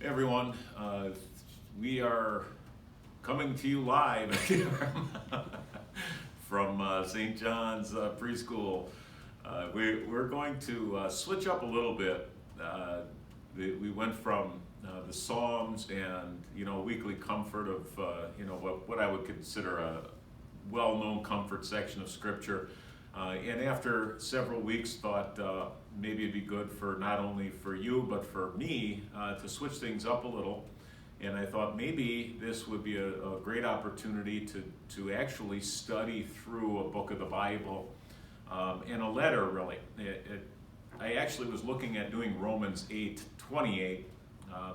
Hey everyone, we are coming to you live from St. John's Preschool. We're going to switch up a little bit. We went from the Psalms and weekly comfort of what I would consider a well-known comfort section of Scripture. And after several weeks, thought maybe it'd be good for not only for you but for me to switch things up a little. And I thought maybe this would be a great opportunity to actually study through a book of the Bible and a letter, really. I actually was looking at doing Romans 8:28.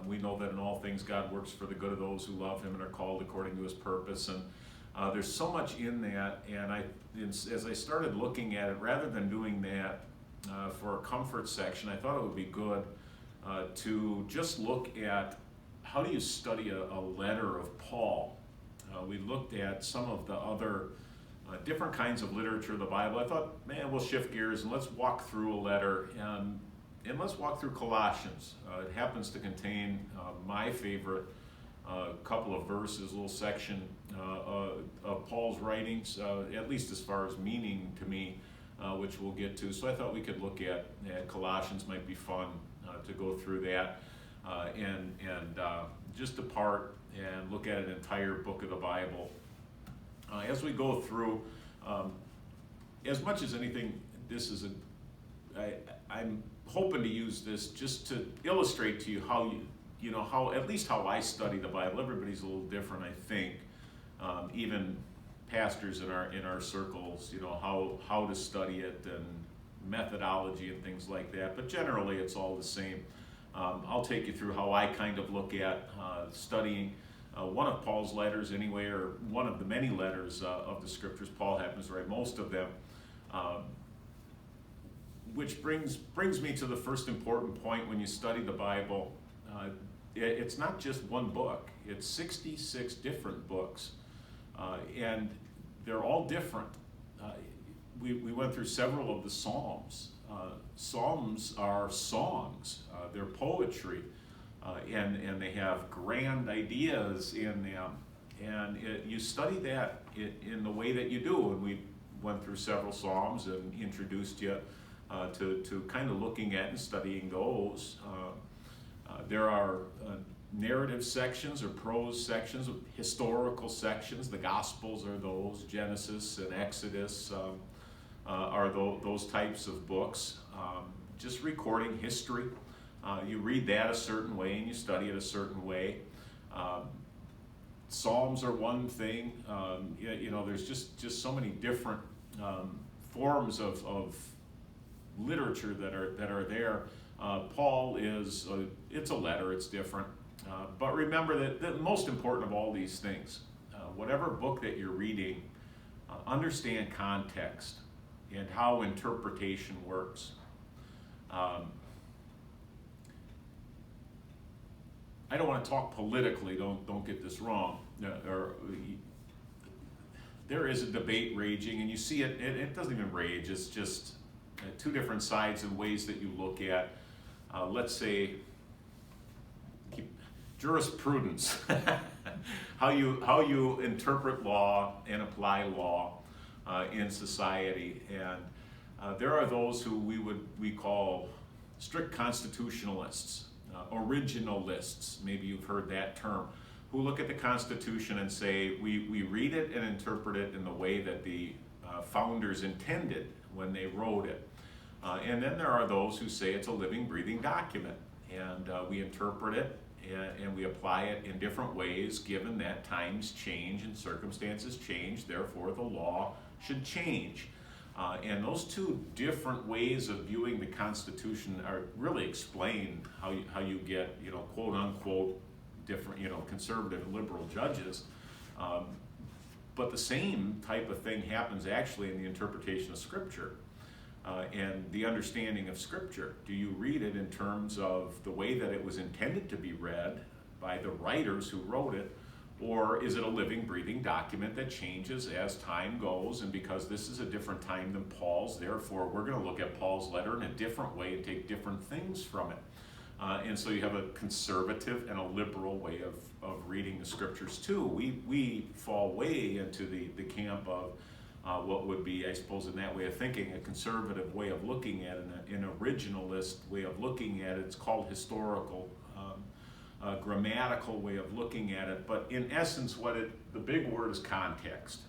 We know that in all things God works for the good of those who love Him and are called according to His purpose. And there's so much in that, and as I started looking at it, rather than doing that for a comfort section, I thought it would be good to just look at how do you study a letter of Paul. We looked at some of the other different kinds of literature of the Bible. I thought, man, we'll shift gears and let's walk through a letter, and let's walk through Colossians. It happens to contain my favorite couple of verses, a little section of Paul's writings, at least as far as meaning to me, which we'll get to. So I thought we could look at Colossians. Might be fun to go through that and just depart and look at an entire book of the Bible. As we go through, as much as anything, this is I'm hoping to use this just to illustrate to you how how at least how I study the Bible. Everybody's a little different, I think. Even pastors in our circles, how to study it and methodology and things like that. But generally, it's all the same. I'll take you through how I kind of look at studying one of Paul's letters anyway, or one of the many letters of the Scriptures. Paul happens to write most of them. Which brings me to the first important point when you study the Bible. It's not just one book. It's 66 different books, and they're all different. We went through several of the Psalms. Psalms are songs. They're poetry, and they have grand ideas in them. And you study that in the way that you do. And we went through several Psalms and introduced you to kind of looking at and studying those. There are narrative sections or prose sections, historical sections. The Gospels are those. Genesis and Exodus are those types of books. Just recording history. You read that a certain way and you study it a certain way. Psalms are one thing. There's just so many different forms of literature that are there. Paul is, it's a letter, it's different. But remember that the most important of all these things, whatever book that you're reading, understand context and how interpretation works. I don't want to talk politically, don't get this wrong. There is a debate raging, and you see it doesn't even rage, it's just two different sides and ways that you look at, let's say, jurisprudence, how you interpret law and apply law in society. And there are those who we call strict constitutionalists, originalists, maybe you've heard that term, who look at the Constitution and say we read it and interpret it in the way that the founders intended when they wrote it. And then there are those who say it's a living, breathing document, and we interpret it and we apply it in different ways, given that times change and circumstances change, therefore the law should change. And those two different ways of viewing the Constitution are really explain how you get, quote unquote, different, conservative and liberal judges. But the same type of thing happens actually in the interpretation of Scripture and the understanding of Scripture. Do you read it in terms of the way that it was intended to be read by the writers who wrote it, or is it a living, breathing document that changes as time goes? And because this is a different time than Paul's, therefore we're going to look at Paul's letter in a different way and take different things from it. And so you have a conservative and a liberal way of reading the scriptures too. We fall way into the camp of what would be, I suppose, in that way of thinking, a conservative way of looking at it, an originalist way of looking at it. It's called historical, grammatical way of looking at it. But in essence, the big word is context.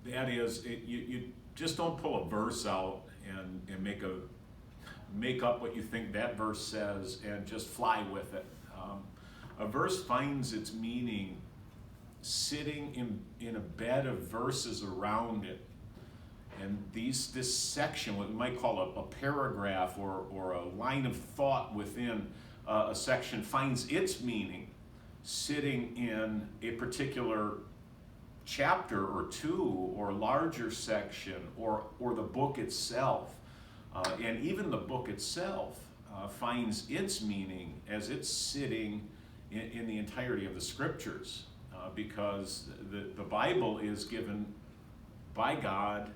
That is, you just don't pull a verse out and make up what you think that verse says and just fly with it. A verse finds its meaning sitting in a bed of verses around it. And this section, what we might call a paragraph or a line of thought within a section, finds its meaning sitting in a particular chapter or two or larger section or the book itself. And even the book itself finds its meaning as it's sitting in the entirety of the scriptures, because the Bible is given by God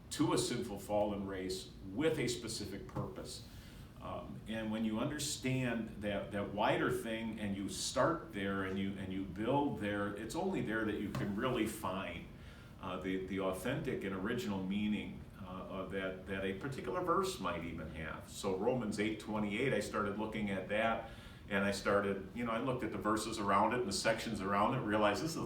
to a sinful fallen race with a specific purpose. And when you understand that wider thing and you start there and you build there, it's only there that you can really find the authentic and original meaning that a particular verse might even have. So Romans 8:28, I started looking at that, and I looked at the verses around it and the sections around it, realized this is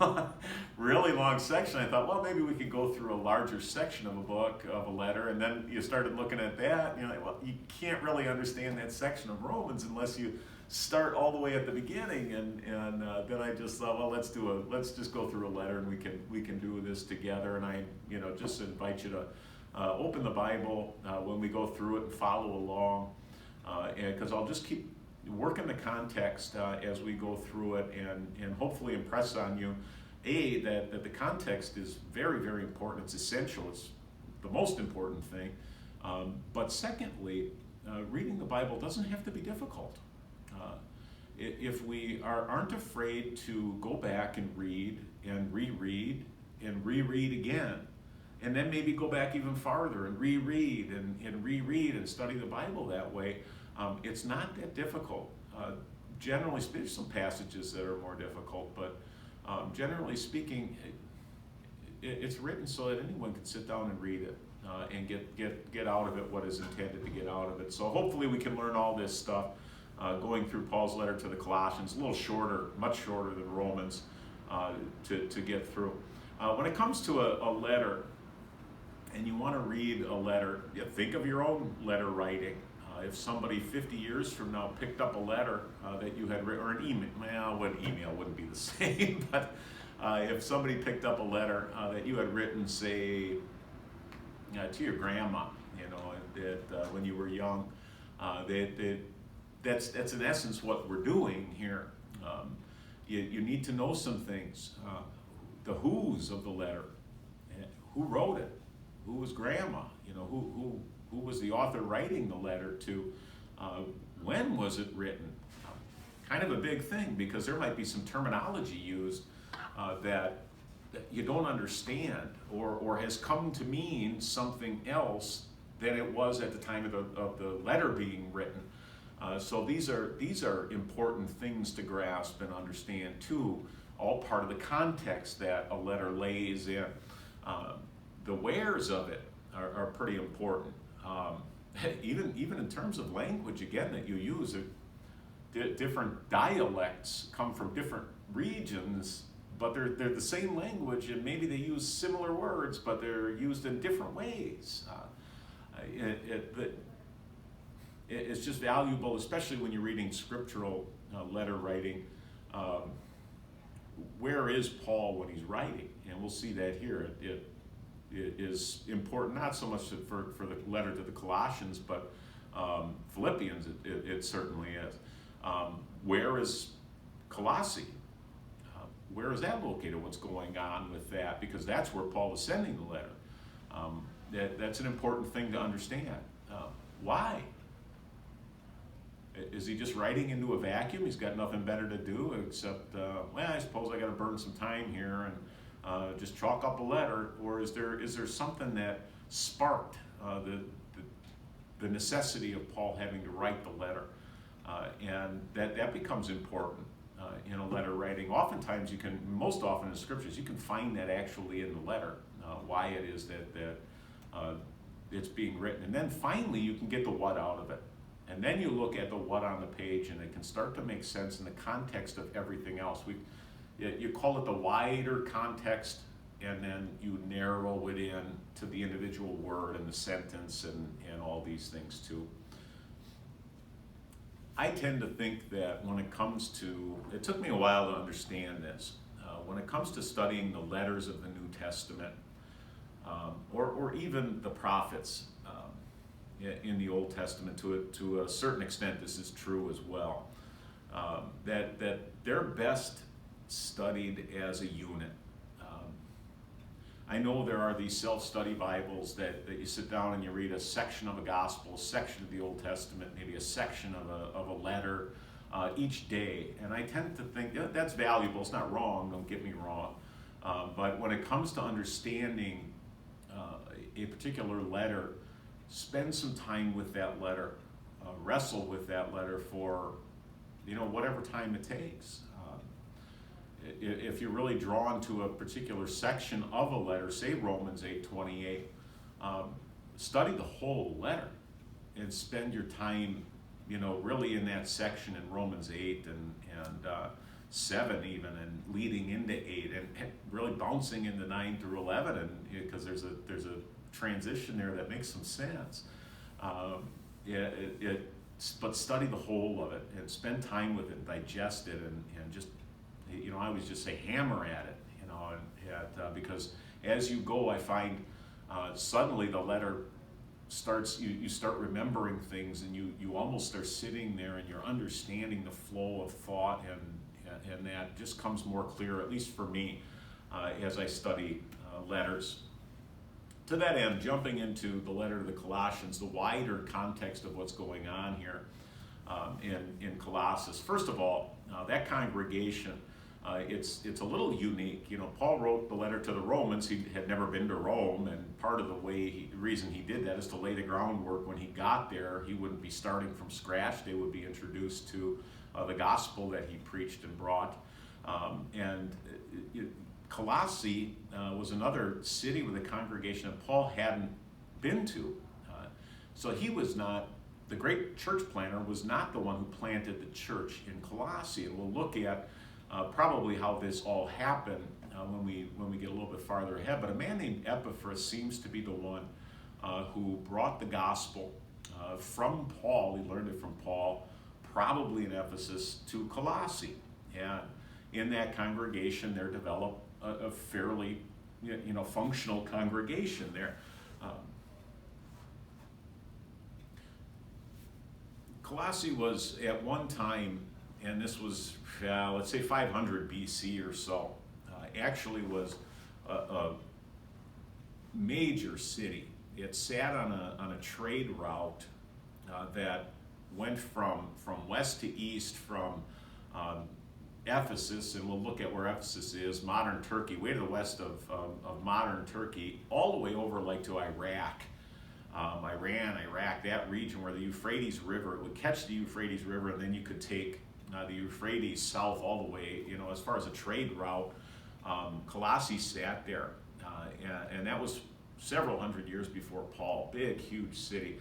a really long section. I thought, well, maybe we could go through a larger section of a book, of a letter, and then you started looking at that, and you're like, well, you can't really understand that section of Romans unless you start all the way at the beginning, and then I just thought, well, let's just go through a letter, and we can do this together. And I just invite you to open the Bible when we go through it and follow along, because I'll just keep working the context as we go through it, and hopefully impress on you that the context is very, very important. It's essential. It's the most important thing. But secondly, reading the Bible doesn't have to be difficult. If we aren't afraid to go back and read and reread and reread again, and then maybe go back even farther and reread and reread and study the Bible that way, it's not that difficult. Generally speaking, there's some passages that are more difficult, but generally speaking, it's written so that anyone can sit down and read it and get out of it what is intended to get out of it. So hopefully we can learn all this stuff going through Paul's letter to the Colossians, a little shorter, much shorter than Romans, to get through. When it comes to a letter, and you want to read a letter, think of your own letter writing. If somebody 50 years from now picked up a letter that you had written, or an email, email wouldn't be the same, but if somebody picked up a letter that you had written, say, to your grandma, that when you were young, that's in essence what we're doing here. You need to know some things, the who's of the letter, who wrote it, who was grandma, who was the author writing the letter to, when was it written? Kind of a big thing, because there might be some terminology used that you don't understand, or has come to mean something else than it was at the time of the letter being written. So these are important things to grasp and understand too, all part of the context that a letter lays in. The wheres of it are pretty important. Even in terms of language, again, that you use, different dialects come from different regions, but they're the same language, and maybe they use similar words, but they're used in different ways. It's just valuable, especially when you're reading scriptural letter writing. Where is Paul when he's writing? And we'll see that here. It is important, not so much for the letter to the Colossians, but Philippians, it certainly is. Where is Colossae? Where is that located? What's going on with that? Because that's where Paul is sending the letter. That's an important thing to understand. Why? Is he just writing into a vacuum? He's got nothing better to do except, I suppose I got to burn some time here and just chalk up a letter? Or is there something that sparked the necessity of Paul having to write the letter. And that becomes important in a letter writing. Oftentimes most often in the scriptures, you can find that actually in the letter, why it is that it's being written. And then finally, you can get the what out of it. And then you look at the what on the page, and it can start to make sense in the context of everything else. You call it the wider context, and then you narrow it in to the individual word and the sentence and all these things too. I tend to think that when it comes to, it took me a while to understand this, when it comes to studying the letters of the New Testament, or even the prophets in the Old Testament, to a certain extent this is true as well, that they're best studied as a unit. I know there are these self-study Bibles that you sit down and you read a section of a gospel, a section of the Old Testament, maybe a section of a letter each day. And I tend to think that's valuable. It's not wrong, don't get me wrong. But when it comes to understanding a particular letter, spend some time with that letter. Wrestle with that letter for whatever time it takes. If you're really drawn to a particular section of a letter, say Romans 8:28, study the whole letter and spend your time, really in that section in Romans 8 and 7 even, and leading into 8 and really bouncing into 9 through 11, and because there's a transition there that makes some sense. But study the whole of it and spend time with it, digest it, and just. I always just say hammer at it, because as you go, I find suddenly the letter starts, you start remembering things, and you almost are sitting there and you're understanding the flow of thought, and that just comes more clear, at least for me, as I study letters. To that end, jumping into the letter to the Colossians, the wider context of what's going on here in Colossus. First of all, that congregation, it's a little unique. Paul wrote the letter to the Romans. He had never been to Rome, and part of the reason he did that is to lay the groundwork. When he got there, he wouldn't be starting from scratch. They would be introduced to the gospel that he preached and brought. Colossae was another city with a congregation that Paul hadn't been to. So he was not, the great church planter was not the one who planted the church in Colossae. And we'll look at probably how this all happened when we get a little bit farther ahead. But a man named Epaphras seems to be the one who brought the gospel from Paul. He learned it from Paul, probably in Ephesus, to Colossae. And in that congregation, there developed a fairly functional congregation there. Colossae was at one time, and this was, let's say 500 BC or so, actually was a major city. It sat on a trade route that went from west to east, from Ephesus, and we'll look at where Ephesus is, modern Turkey, way to the west of modern Turkey, all the way over like to Iraq. Iran, Iraq, that region where the Euphrates River, it would catch the Euphrates River, and then you could take the Euphrates south all the way, as far as a trade route. Colossae sat there, and that was several hundred years before Paul. Big, huge city.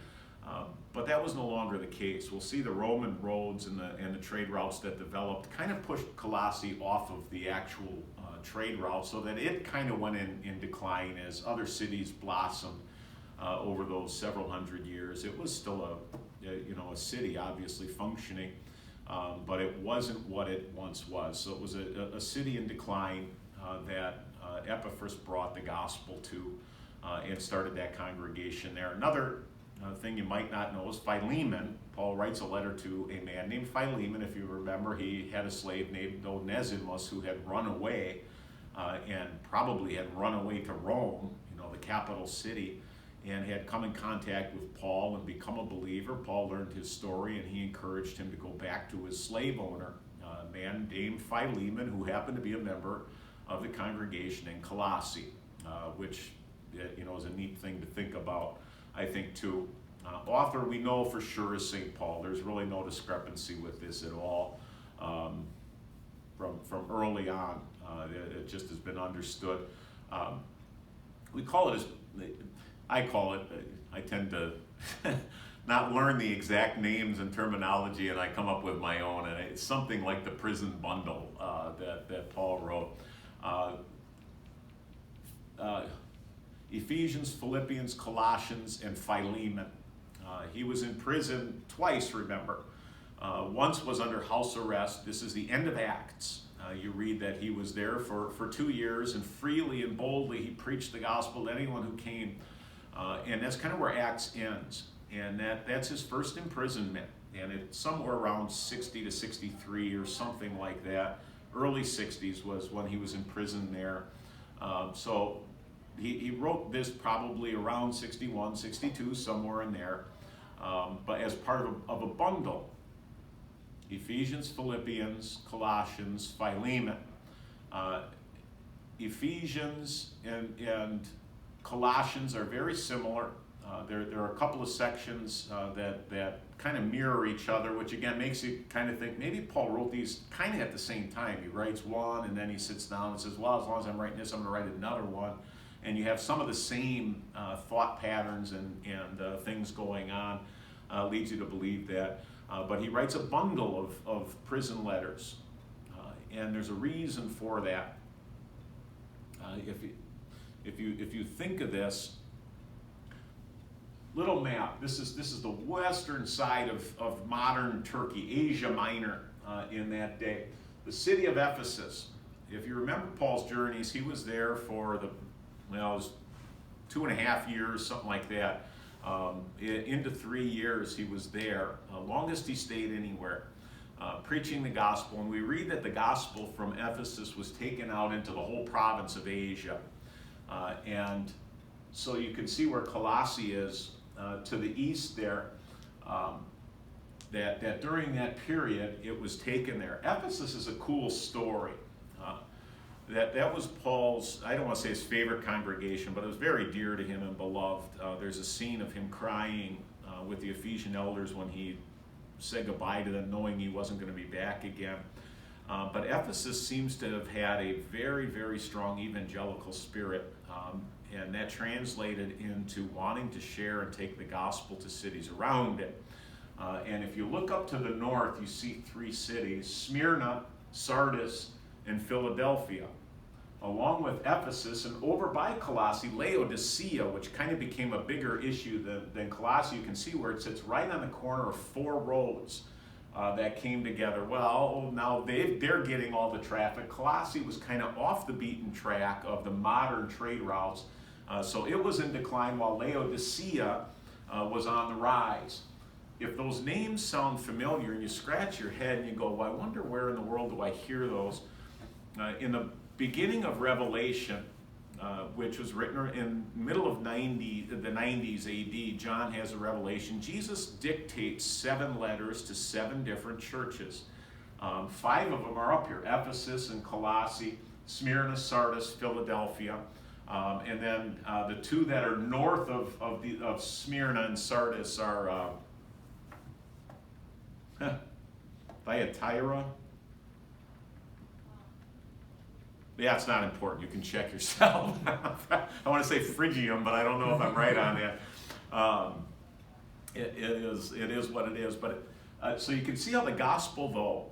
But that was no longer the case. We'll see the Roman roads and the trade routes that developed kind of pushed Colossae off of the actual trade route, so that it kind of went in decline as other cities blossomed over those several hundred years. It was still a city, obviously functioning, but it wasn't what it once was. So it was a city in decline that Epaphras brought the gospel to and started that congregation there. Another thing you might not know is Philemon. Paul writes a letter to a man named Philemon. If you remember, he had a slave named Onesimus who had run away and probably had run away to Rome, the capital city, and had come in contact with Paul and become a believer. Paul learned his story, and he encouraged him to go back to his slave owner, a man named Philemon, who happened to be a member of the congregation in Colossae, which is a neat thing to think about, I think, too. Author we know for sure is St. Paul. There's really no discrepancy with this at all. From early on, it just has been understood. We call it I call it, I tend to not learn the exact names and terminology, and I come up with my own, and it's something like the prison bundle that Paul wrote. Ephesians, Philippians, Colossians, and Philemon. He was in prison twice, remember. Once was under house arrest. This is the end of Acts. You read that he was there for 2 years, and freely and boldly he preached the gospel to anyone who came. And that's kind of where Acts ends. And that's his first imprisonment. And it's somewhere around 60 to 63 or something like that. Early 60s was when he was in prison there. So he wrote this probably around 61, 62, somewhere in there. But as part of a bundle. Ephesians, Philippians, Colossians, Philemon. Ephesians and Colossians are very similar. There are a couple of sections that kind of mirror each other, which again makes you kind of think maybe Paul wrote these kind of at the same time. He writes one and then he sits down and says, well, as long as I'm writing this, I'm going to write another one. And you have some of the same thought patterns and things going on, leads you to believe that. But he writes a bundle of prison letters, and there's a reason for that. If you think of this little map, this is the western side of modern Turkey, Asia Minor, in that day. The city of Ephesus. If you remember Paul's journeys, he was there for it was 2.5 years, something like that. Into 3 years he was there, longest he stayed anywhere, preaching the gospel. And we read that the gospel from Ephesus was taken out into the whole province of Asia. And so you can see where Colossae is to the east there, that during that period it was taken there. Ephesus is a cool story. That was Paul's, I don't want to say his favorite congregation, but it was very dear to him and beloved. There's a scene of him crying with the Ephesian elders when he said goodbye to them, knowing he wasn't going to be back again. But Ephesus seems to have had a very, very strong evangelical spirit, and that translated into wanting to share and take the gospel to cities around it. And if you look up to the north, you see 3 cities, Smyrna, Sardis, and Philadelphia, along with Ephesus, and over by Colossae, Laodicea, which kind of became a bigger issue than Colossae. You can see where it sits right on the corner of 4 roads that came together. Well, now they're getting all the traffic. Colossae was kind of off the beaten track of the modern trade routes, so it was in decline while Laodicea was on the rise. If those names sound familiar and you scratch your head and you go, well, I wonder where in the world do I hear those? In the beginning of Revelation, which was written in the middle of the 90s AD, John has a revelation. Jesus dictates 7 letters to 7 different churches. 5 of them are up here: Ephesus and Colossae, Smyrna, Sardis, Philadelphia. And then the 2 that are north of Smyrna and Sardis are Thyatira. Yeah, it's not important. You can check yourself. I want to say Phrygium, but I don't know if I'm right on that. It is what it is. But so you can see how the gospel, though,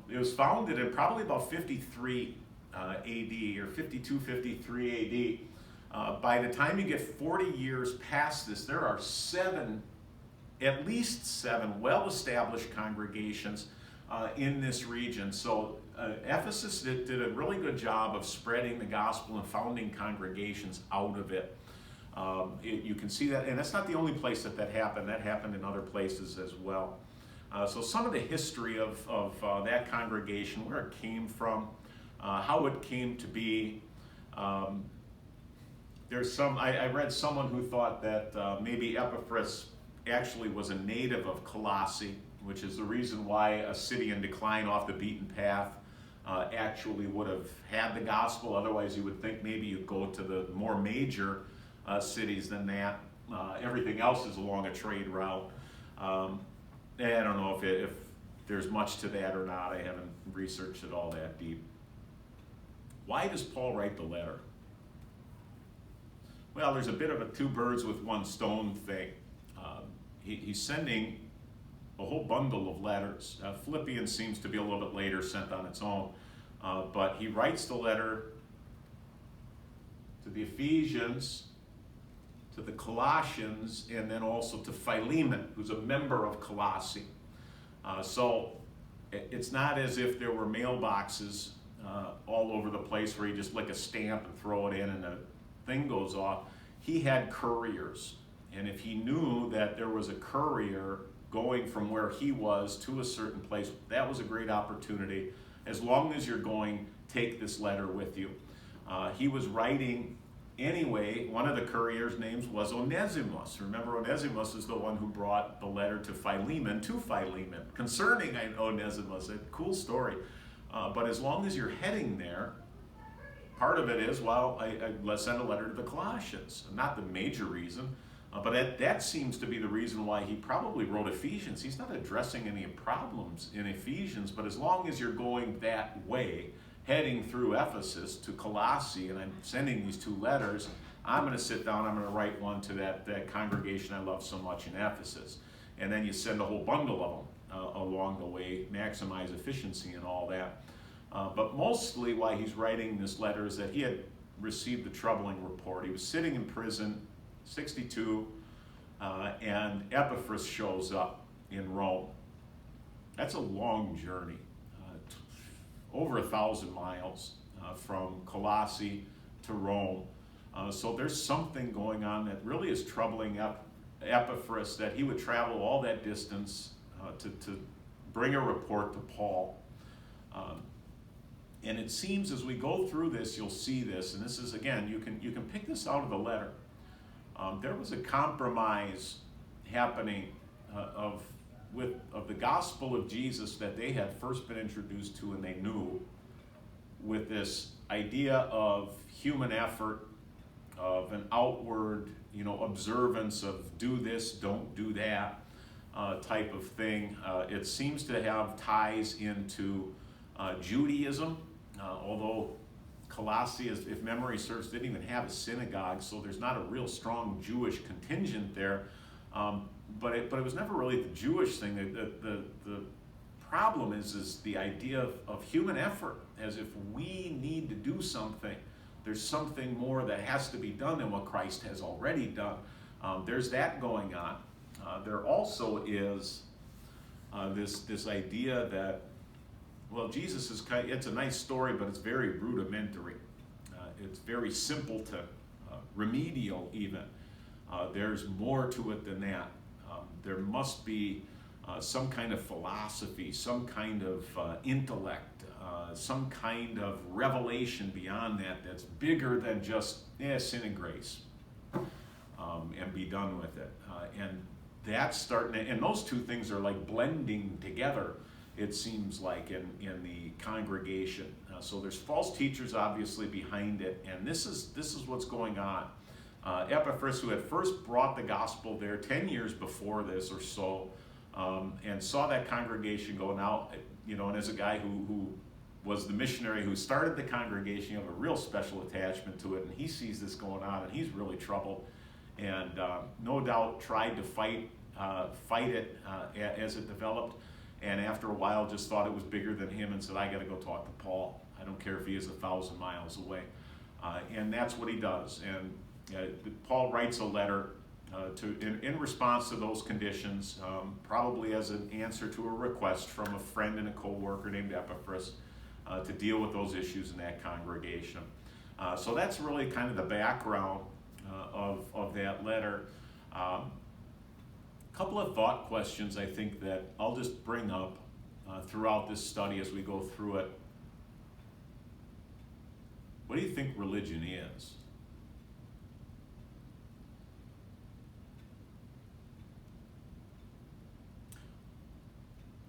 it was founded in probably about 53 AD or 52, 53 AD. By the time you get 40 years past this, there are at least seven well-established congregations in this region. So Ephesus did a really good job of spreading the gospel and founding congregations out of it. You can see that, and that's not the only place that happened. That happened in other places as well. So some of the history of that congregation, where it came from, how it came to be. I read someone who thought that maybe Epaphras actually was a native of Colossae, which is the reason why a city in decline off the beaten path actually would have had the gospel. Otherwise, you would think maybe you'd go to the more major cities than that. Everything else is along a trade route. And I don't know if there's much to that or not. I haven't researched it all that deep. Why does Paul write the letter? Well, there's a bit of a two birds with one stone thing. He's sending a whole bundle of letters. Philippians seems to be a little bit later, sent on its own. But he writes the letter to the Ephesians, to the Colossians, and then also to Philemon, who's a member of Colossae. So it's not as if there were mailboxes all over the place where you just lick a stamp and throw it in and the thing goes off. He had couriers. And if he knew that there was a courier going from where he was to a certain place, that was a great opportunity. As long as you're going, take this letter with you. He was writing anyway. One of the couriers' names was Onesimus. Remember, Onesimus is the one who brought the letter to Philemon concerning Onesimus. A cool story. But as long as you're heading there, part of it is, well, let's send a letter to the Colossians. Not the major reason, but that seems to be the reason why he probably wrote Ephesians. He's not addressing any problems in Ephesians, but as long as you're going that way, heading through Ephesus to Colossae, and I'm sending these two letters, I'm going to sit down, I'm going to write one to that congregation I love so much in Ephesus. And then you send a whole bundle of them along the way, maximize efficiency and all that. But mostly why he's writing this letter is that he had received a troubling report. He was sitting in prison, 62, and Epaphras shows up in Rome. That's a long journey, over 1,000 miles from Colossae to Rome. So there's something going on that really is troubling Epaphras, that he would travel all that distance to bring a report to Paul. And it seems as we go through this, you'll see this, and this is, again, you can pick this out of the letter. There was a compromise happening of the gospel of Jesus that they had first been introduced to and they knew, with this idea of human effort, of an outward, observance of do this, don't do that type of thing. It seems to have ties into Judaism, although Colossae, if memory serves, didn't even have a synagogue, so there's not a real strong Jewish contingent there. But it was never really the Jewish thing. The problem is the idea of human effort, as if we need to do something. There's something more that has to be done than what Christ has already done. There's that going on. There also is this idea that, well, Jesus is it's a nice story, but it's very rudimentary. It's very simple to remedial even. There's more to it than that. There must be some kind of philosophy, some kind of intellect, some kind of revelation beyond that's bigger than just sin and grace, and be done with it. And that's starting to, and those two things are like blending together, it seems like, in the congregation. So there's false teachers obviously behind it, and this is what's going on. Epaphras, who had first brought the gospel there 10 years before this or so, and saw that congregation going out, and as a guy who was the missionary who started the congregation, you have a real special attachment to it, and he sees this going on, and he's really troubled, and no doubt tried to fight it as it developed, and after a while just thought it was bigger than him and said, I got to go talk to Paul. I don't care if he is 1,000 miles away. And that's what he does. And Paul writes a letter in response to those conditions, probably as an answer to a request from a friend and a co-worker named Epaphras to deal with those issues in that congregation. So that's really kind of the background of that letter. Couple of thought questions I think that I'll just bring up throughout this study as we go through it. What do you think religion is?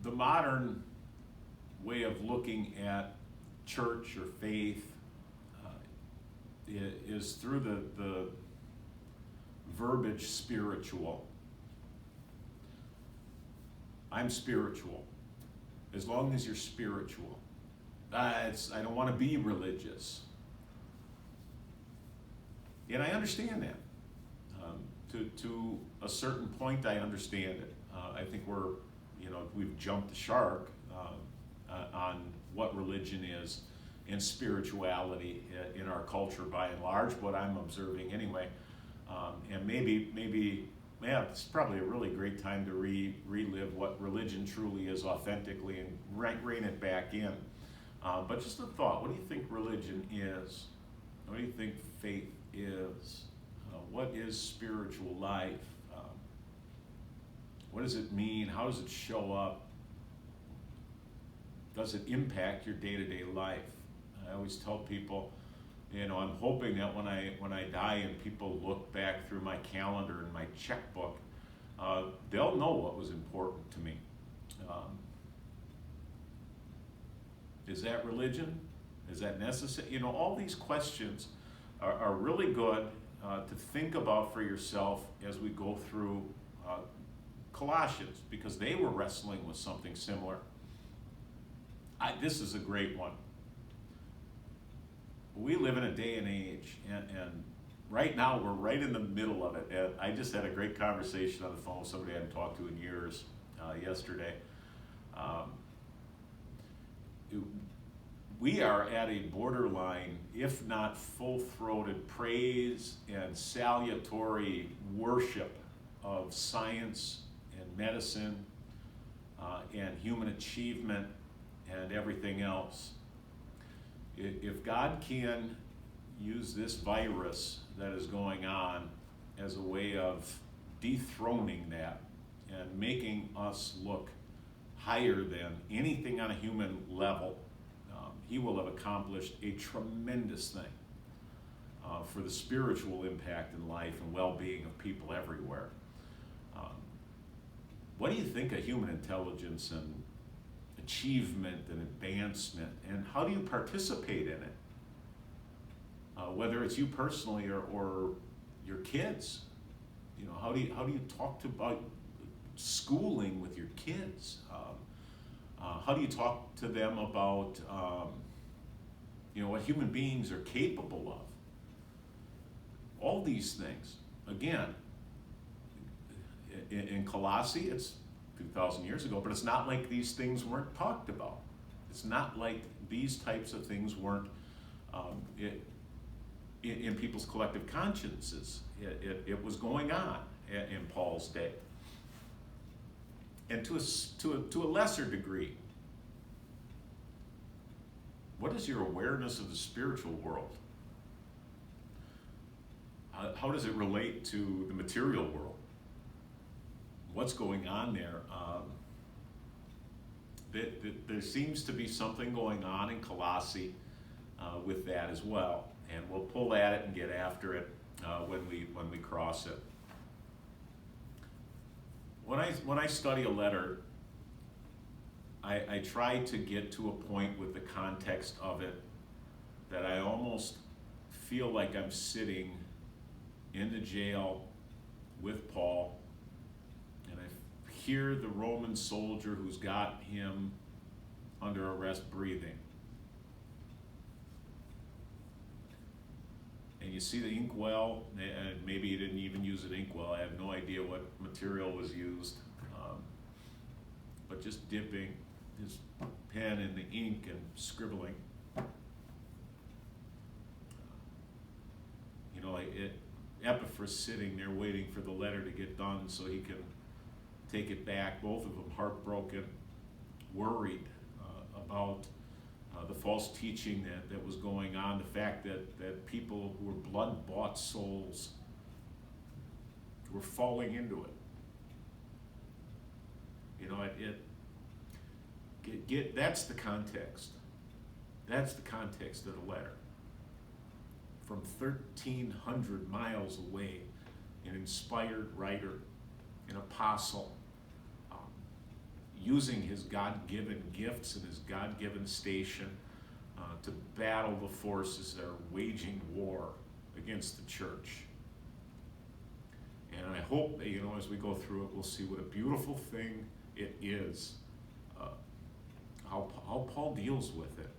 The modern way of looking at church or faith is through verbiage spiritual. I'm spiritual. As long as you're spiritual. I don't want to be religious. And I understand that. To a certain point, I understand it. I think we've jumped the shark on what religion is and spirituality in our culture by and large, what I'm observing anyway. And maybe, it's probably a really great time to relive what religion truly is authentically and rein it back in. But just a thought, what do you think religion is? What do you think faith is? What is spiritual life? What does it mean? How does it show up? Does it impact your day-to-day life? I always tell people, I'm hoping that when I die and people look back through my calendar and my checkbook, they'll know what was important to me. Is that religion? Is that necessary? All these questions are really good to think about for yourself as we go through Colossians, because they were wrestling with something similar. This is a great one. We live in a day and age, and right now we're right in the middle of it. And I just had a great conversation on the phone with somebody I hadn't talked to in years yesterday. We are at a borderline, if not full-throated praise and salutary worship of science and medicine and human achievement and everything else. If God can use this virus that is going on as a way of dethroning that and making us look higher than anything on a human level, he will have accomplished a tremendous thing for the spiritual impact in life and well-being of people everywhere. What do you think of human intelligence and achievement and advancement, and how do you participate in it? Whether it's you personally or your kids, how do you talk about schooling with your kids? How do you talk to them about what human beings are capable of? All these things. Again, in Colossae, it's 2,000 years ago, but it's not like these things weren't talked about. It's not like these types of things weren't in people's collective consciences. It was going on in Paul's day. And to a lesser degree, what is your awareness of the spiritual world? How does it relate to the material world? What's going on there? There seems to be something going on in Colossae with that as well, and we'll pull at it and get after it when we cross it. When I study a letter, I try to get to a point with the context of it that I almost feel like I'm sitting in the jail with Paul, and I hear the Roman soldier who's got him under arrest breathing. And you see the inkwell, and maybe he didn't even use an inkwell. I have no idea what material was used, but just dipping his pen in the ink and scribbling. Epaphras sitting there waiting for the letter to get done so he can take it back. Both of them heartbroken, worried about the false teaching that was going on, the fact that people who were blood-bought souls were falling into it. That's the context. That's the context of the letter. From 1,300 miles away, an inspired writer, an apostle, using his God-given gifts and his God-given station to battle the forces that are waging war against the church. And I hope that, as we go through it, we'll see what a beautiful thing it is, how Paul deals with it.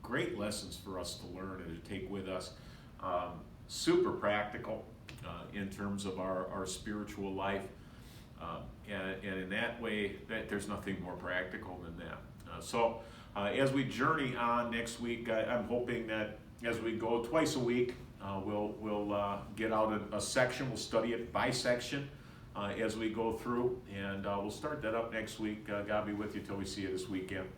Great lessons for us to learn and to take with us. Super practical in terms of our spiritual life. And in that way, there's nothing more practical than that. So as we journey on next week, I'm hoping that as we go twice a week, we'll get out a section. We'll study it by section as we go through, and we'll start that up next week. God be with you till we see you this weekend.